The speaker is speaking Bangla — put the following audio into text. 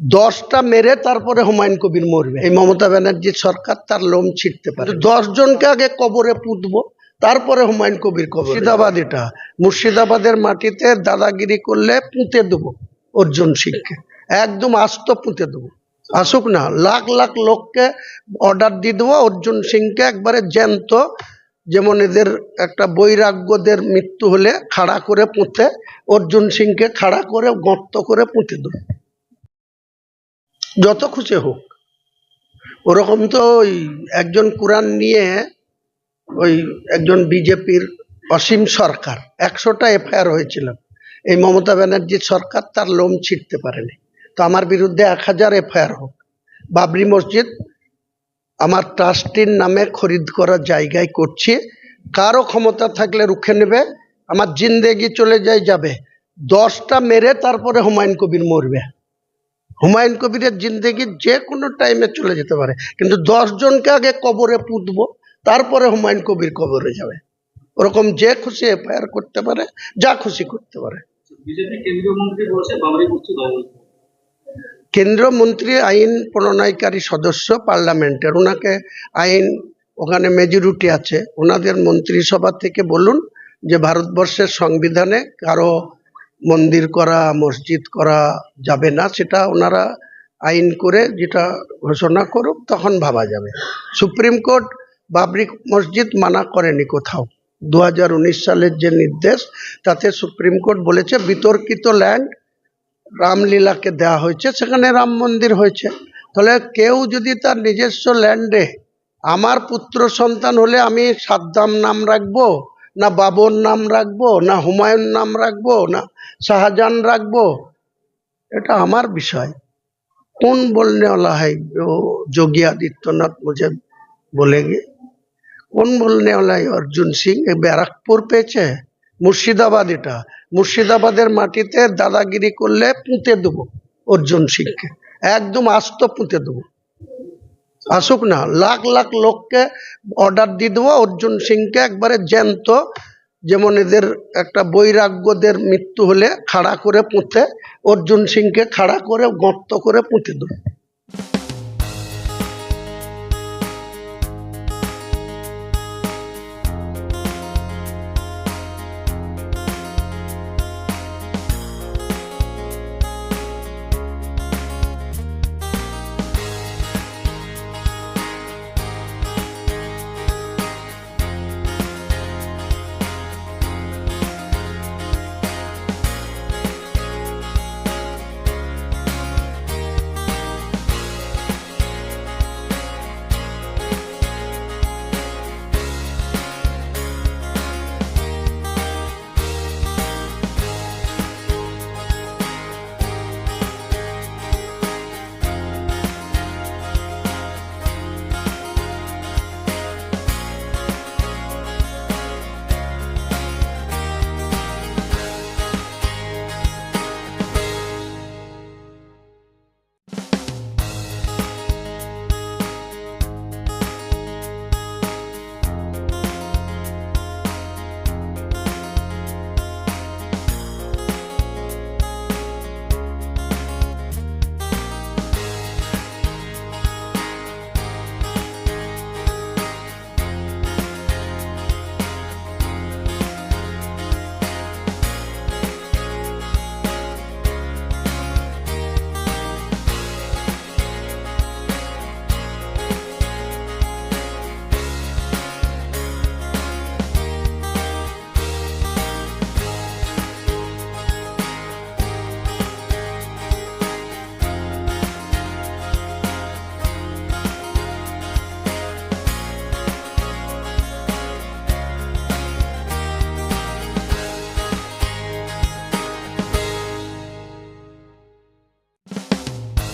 10টা মেরে তারপরে হুমায়ুন কবির মরবে। এই মমতা ব্যানার্জির সরকার তার লোম ছিঁড়তে পারে। 10 জনকে আগে কবরে পুঁতবো, তারপরে হুমায়ুন কবির কবর। মুর্শিদাবাদ, এটা মুর্শিদাবাদের মাটিতে দাদাগিরি করলে পুঁতে দেবো অর্জুন সিংকে, একদম আস্ত পুঁতে দেবো। আসুক না, লাখ লাখ লোককে অর্ডার দিয়ে দেবো অর্জুন সিংকে একবারে জ্যান্ত, যেমন এদের একটা বৈরাগ্যদের মৃত্যু হলে খাড়া করে পুঁতে, অর্জুন সিংকে খাড়া করে গর্ত করে পুঁতে দেবো, যত খুশি হোক। ওরকম তো ওই একজন কোরআন নিয়ে ওই একজন বিজেপির অসীম সরকার 100টা এফআইআর হয়েছিল। এই মমতা ব্যানার্জির সরকার তার লোম ছিঁড়তে পারেনি। তো আমার বিরুদ্ধে 1000 এফআইআর হোক। বাবরি মসজিদ আমার ট্রাস্টির নামে খরিদ করা জায়গায় করছি, কারো ক্ষমতা থাকলে রুখে নেবে, আমার জিন্দেগি চলে যাবে। 10টা মেরে তারপরে হুমায়ুন কবির মরবে। হুমায়ুন কবিরের জিন্দেগি যে কোনো টাইমে চলে যেতে পারে, কিন্তু 10 জনকে আগে কবরে পুঁতবো, তারপরে হুমায়ুন কবির কবরে যাবে। ওরকম যে খুশি এফআইআর করতে পারে, যা খুশি করতে পারে। বিজেপি কেন্দ্রীয় মন্ত্রী বলছে বাবরি মসজিদ অবৈধ। কেন্দ্রীয় মন্ত্রী আইন প্রণয়নকারী সদস্য পার্লামেন্টের, ওনাকে আইন ওখানে মেজরিটি আছে, ওনাদের মন্ত্রিসভা থেকে বলুন যে ভারতবর্ষের সংবিধানে কারো মন্দির করা, মসজিদ করা যাবে না, সেটা ওনারা আইন করে যেটা ঘোষণা করুক, তখন ভাবা যাবে। সুপ্রিম কোর্ট বাবরি মসজিদ মানা করেনি কোথাও। 2019 সালের যে নির্দেশ, তাতে সুপ্রিম কোর্ট বলেছে বিতর্কিত ল্যান্ড রামলীলাকে দেওয়া হয়েছে, সেখানে রাম মন্দির হয়েছে। তাহলে কেউ যদি তার নিজস্ব ল্যান্ডে, আমার পুত্র সন্তান হলে আমি সাদ্দাম নাম রাখবো, না বাবর নাম রাখবো, না হুমায়ুন নাম রাখবো, না শাহজাহান রাখবো, এটা আমার বিষয়। कौन बोलने वाला है जो योगी आदित्यनाथ मुझे बोलेंगे? कौन बोलने वाला है? अर्जुन सिंह बैरकपुर पेचे मुर्शिदाबाद, এটা মুর্শিদাবাদের মাটিতে দাদাগিরি করলে পুঁতে দেবো অর্জুন সিংকে, একদম আস্ত পুঁতে দেবো। আসুক না, লাখ লাখ লোককে অর্ডার দিয়ে দেবো অর্জুন সিংকে একবারে জ্যান্ত, যেমন এদের একটা বৈরাগ্যদের মৃত্যু হলে খাড়া করে পুঁতে, অর্জুন সিংকে খাড়া করে গর্ত করে পুঁতে দেবো।